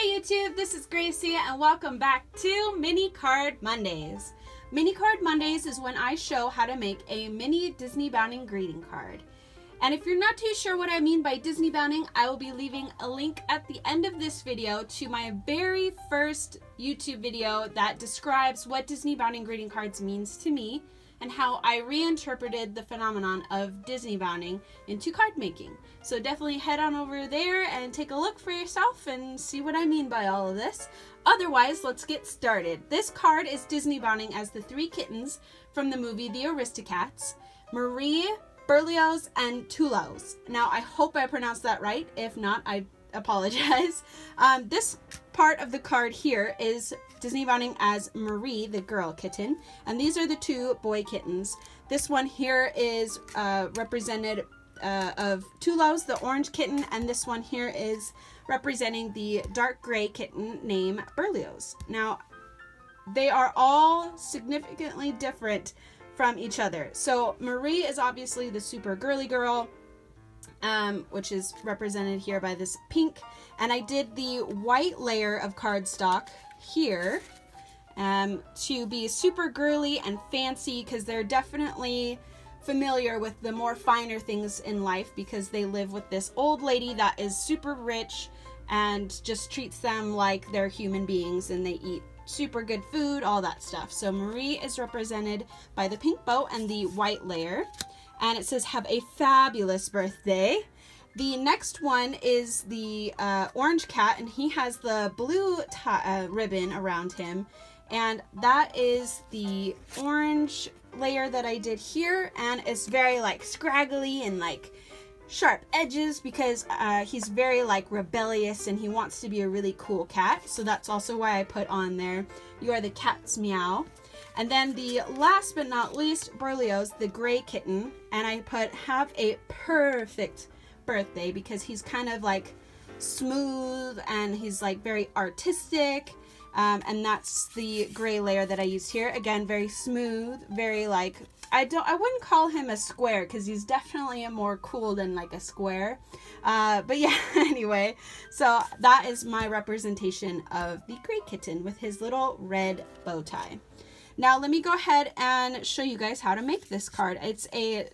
Hi YouTube, this is Gracie and welcome back to Mini Card Mondays. Mini Card Mondays is when I show how to make a mini Disneybounding greeting card. And if you're not too sure what I mean by Disneybounding, I will be leaving a link at the end of this video to my very first YouTube video that describes what Disneybounding greeting cards means to me and how I reinterpreted the phenomenon of Disneybounding into card making. So definitely head on over there and take a look for yourself and see what I mean by all of this. Otherwise, let's get started. This card is Disneybounding as the three kittens from the movie The Aristocats: Marie, Berlioz, and Toulouse. Now, I hope I pronounced that right. If not, I apologize. This part of the card here is Disneybounding as Marie, the girl kitten, and these are the two boy kittens. This one here is represented of Toulouse, the orange kitten, and this one here is representing the dark gray kitten named Berlioz. Now, they are all significantly different from each other. So Marie is obviously the super girly girl, which is represented here by this pink, and I did the white layer of cardstock here to be super girly and fancy, because they're definitely familiar with the more finer things in life because they live with this old lady that is super rich and just treats them like they're human beings, and they eat super good food, all that stuff. So Marie is represented by the pink bow and the white layer, and it says have a fabulous birthday. The next one is the orange cat, and he has the blue ribbon around him, and that is the orange layer that I did here, and it's very like scraggly and like sharp edges because he's very like rebellious and he wants to be a really cool cat. So that's also why I put on there, you are the cat's meow. And then the last but not least, Berlioz, the gray kitten, and I put have a perfect birthday because he's kind of like smooth and he's like very artistic, and that's the gray layer that I used here. Again, very smooth, very like, I wouldn't call him a square because he's definitely a more cool than like a square, but yeah. Anyway, so that is my representation of the gray kitten with his little red bow tie. Now let me go ahead and show you guys how to make this card. It's a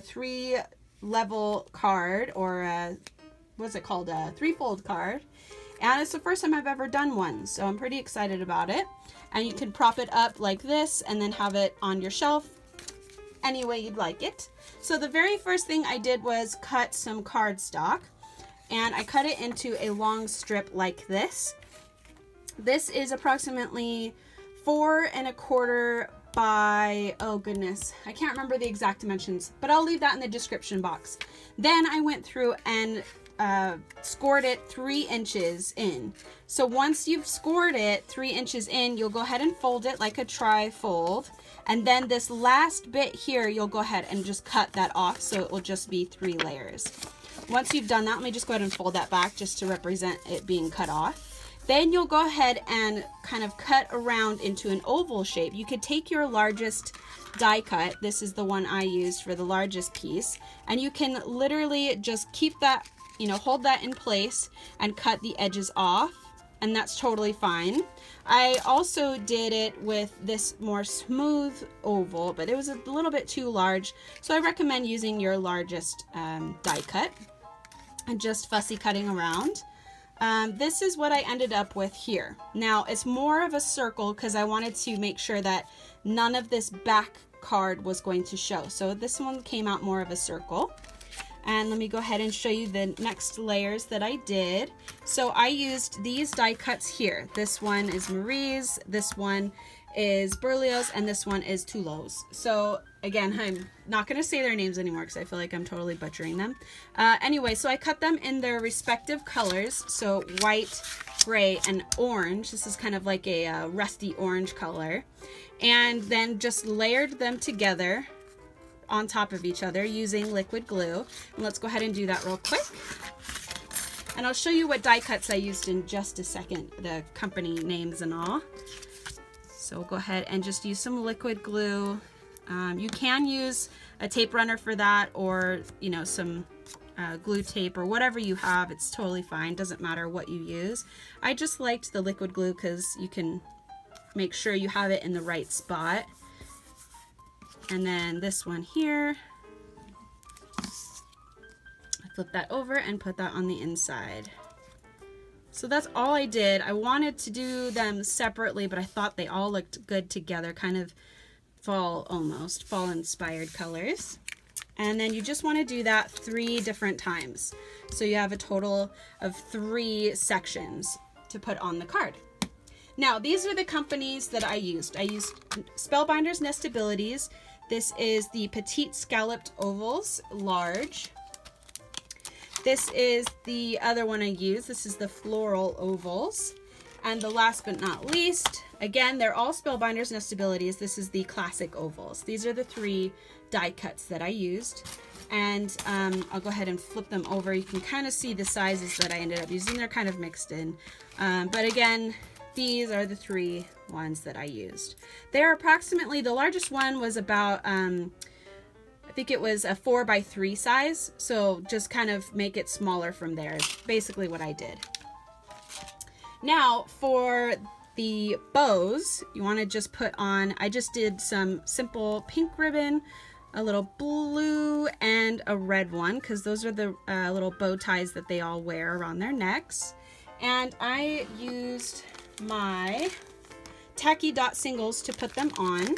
three level card, or what's it called, a three-fold card, and it's the first time I've ever done one, so I'm pretty excited about it. And you can prop it up like this and then have it on your shelf any way you'd like it. So the very first thing I did was cut some cardstock, and I cut it into a long strip like this. This is approximately 4 1/4 by, oh goodness, I can't remember the exact dimensions, but I'll leave that in the description box. Then I went through and scored it 3 inches in. So once you've scored it 3 inches in, you'll go ahead and fold it like a tri-fold, and then this last bit here, you'll go ahead and just cut that off, so it will just be 3 layers. Once you've done that, let me just go ahead and fold that back just to represent it being cut off. Then you'll go ahead and kind of cut around into an oval shape. You could take your largest die cut, this is the one I used for the largest piece, and you can literally just keep that, you know, hold that in place and cut the edges off, and that's totally fine. I also did it with this more smooth oval, but it was a little bit too large, so I recommend using your largest die cut and just fussy cutting around. This is what I ended up with here. Now it's more of a circle because I wanted to make sure that none of this back card was going to show. So this one came out more of a circle. And let me go ahead and show you the next layers that I did. So I used these die cuts here. This one is Marie's, this one is Berlioz, and this one is Toulouse. So again, I'm not going to say their names anymore because I feel like I'm totally butchering them. Anyway, so I cut them in their respective colors. So white, gray, and orange. This is kind of like a rusty orange color. And then just layered them together on top of each other using liquid glue. And let's go ahead and do that real quick. And I'll show you what die cuts I used in just a second, the company names and all. So we'll go ahead and just use some liquid glue. You can use a tape runner for that, or, you know, some glue tape or whatever you have. It's totally fine. Doesn't matter what you use. I just liked the liquid glue because you can make sure you have it in the right spot. And then this one here, I flip that over and put that on the inside. So that's all I did. I wanted to do them separately, but I thought they all looked good together, kind of fall inspired colors. And then you just want to do that 3 different times. So you have a total of 3 sections to put on the card. Now, these are the companies that I used. I used Spellbinders Nestabilities. This is the Petite Scalloped Ovals, large. This is the other one I used. This is the Floral Ovals. And the last but not least, again, they're all Spellbinders Nestabilities. This is the Classic Ovals. These are the 3 die cuts that I used. And I'll go ahead and flip them over. You can kind of see the sizes that I ended up using. They're kind of mixed in. But again, these are the 3 ones that I used. They're approximately, the largest one was about, I think it was a 4x3 size. So just kind of make it smaller from there is basically what I did. Now for the bows, you want to just put on, I just did some simple pink ribbon, a little blue, and a red one, because those are the little bow ties that they all wear around their necks. And I used my tacky dot singles to put them on.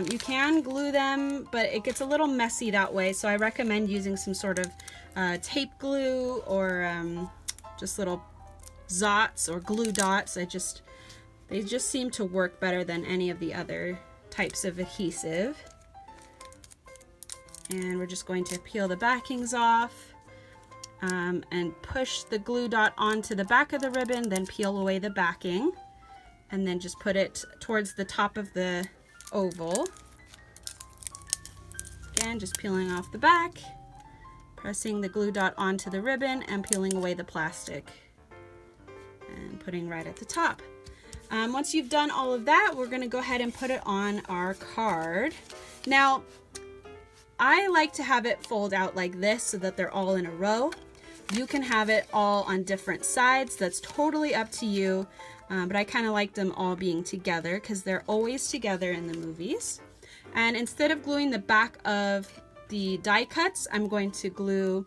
You can glue them, but it gets a little messy that way, so I recommend using some sort of tape glue or just little zots or glue dots. They just seem to work better than any of the other types of adhesive. And we're just going to peel the backings off and push the glue dot onto the back of the ribbon, then peel away the backing, and then just put it towards the top of the oval. Again, just peeling off the back, pressing the glue dot onto the ribbon, and peeling away the plastic. And putting right at the top. Once you've done all of that, we're going to go ahead and put it on our card. Now, I like to have it fold out like this so that they're all in a row. You can have it all on different sides. That's totally up to you. But I kind of like them all being together because they're always together in the movies. And instead of gluing the back of the die cuts, I'm going to glue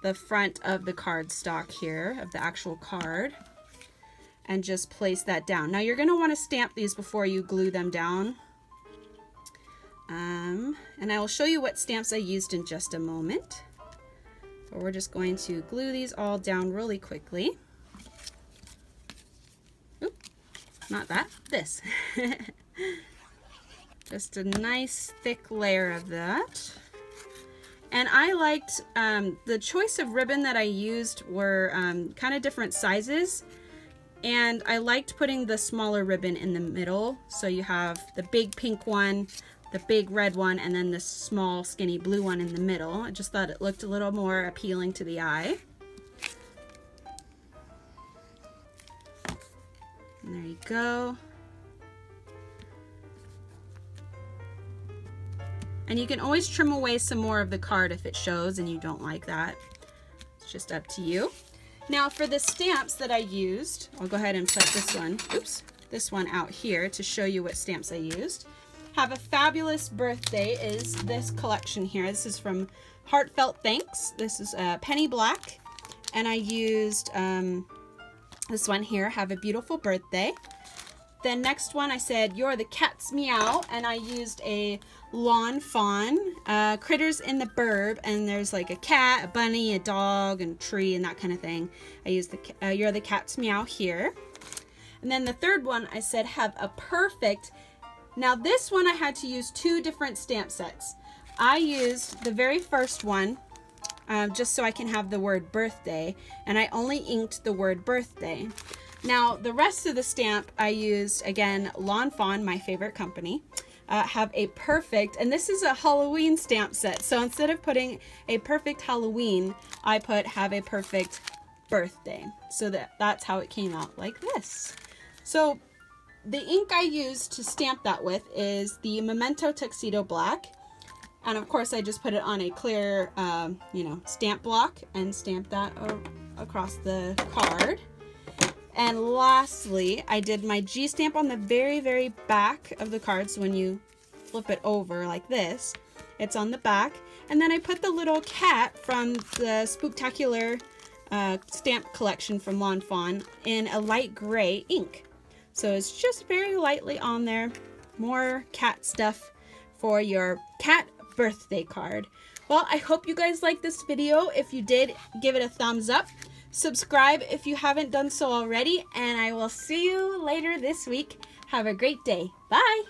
the front of the card stock here, of the actual card, and just place that down. Now you're going to want to stamp these before you glue them down. And I will show you what stamps I used in just a moment. But we're just going to glue these all down really quickly. Oop, not that, this. Just a nice thick layer of that. And I liked the choice of ribbon that I used were kind of different sizes. And I liked putting the smaller ribbon in the middle. So you have the big pink one, the big red one, and then this small skinny blue one in the middle. I just thought it looked a little more appealing to the eye. And there you go. And you can always trim away some more of the card if it shows and you don't like that. It's just up to you. Now for the stamps that I used, I'll go ahead and put this one out here to show you what stamps I used. Have a Fabulous Birthday is this collection here. This is from Heartfelt Thanks. This is Penny Black. And I used this one here, Have a Beautiful Birthday. Then next one I said, You're the Cat's Meow. And I used a Lawn Fawn, Critters in the Burb, and there's like a cat, a bunny, a dog, and a tree, and that kind of thing. I used the You're the Cat's Meow here. And then the third one I said, Have a Perfect. Now this one I had to use 2 different stamp sets. I used the very first one just so I can have the word birthday, and I only inked the word birthday. Now the rest of the stamp I used, again, Lawn Fawn, my favorite company. Have a Perfect, and this is a Halloween stamp set, so instead of putting a perfect Halloween, I put Have a Perfect Birthday. So that's how it came out, like this. So the ink I used to stamp that with is the Memento Tuxedo Black, And of course I just put it on a clear, you know, stamp block and stamp that across the card. And lastly, I did my G stamp on the very, very back of the card. So when you flip it over like this, it's on the back. And then I put the little cat from the Spooktacular stamp collection from Fawn in a light gray ink. So it's just very lightly on there. More cat stuff for your cat birthday card. Well, I hope you guys liked this video. If you did, give it a thumbs up. Subscribe if you haven't done so already, and I will see you later this week. Have a great day. Bye!